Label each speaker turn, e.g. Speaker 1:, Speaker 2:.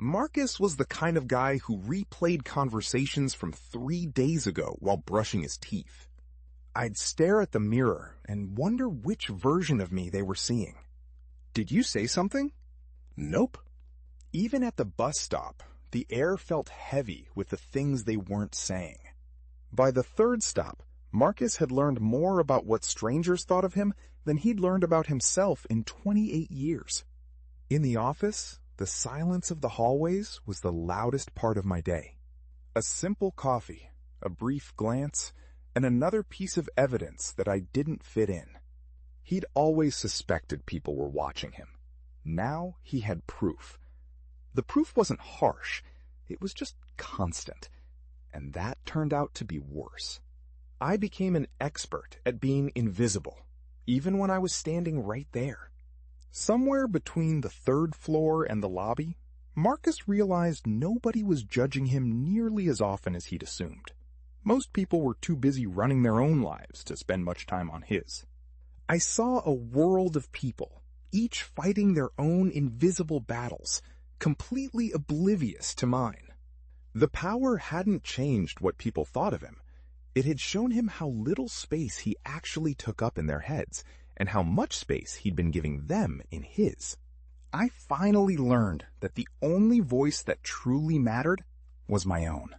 Speaker 1: Marcus was the kind of guy who replayed conversations from 3 days ago while brushing his teeth. I'd stare at the mirror and wonder which version of me they were seeing.
Speaker 2: Did you say something?
Speaker 1: Nope. Even at the bus stop, the air felt heavy with the things they weren't saying. By the third stop, Marcus had learned more about what strangers thought of him than he'd learned about himself in 28 years. In the office, the silence of the hallways was the loudest part of my day. A simple coffee, a brief glance, and another piece of evidence that I didn't fit in. He'd always suspected people were watching him. Now he had proof. The proof wasn't harsh, it was just constant. And that turned out to be worse. I became an expert at being invisible, even when I was standing right there. Somewhere between the third floor and the lobby, Marcus realized nobody was judging him nearly as often as he'd assumed. Most people were too busy running their own lives to spend much time on his. I saw a world of people, each fighting their own invisible battles, completely oblivious to mine. The power hadn't changed what people thought of him. It had shown him how little space he actually took up in their heads, and how much space he'd been giving them in his. I finally learned that the only voice that truly mattered was my own.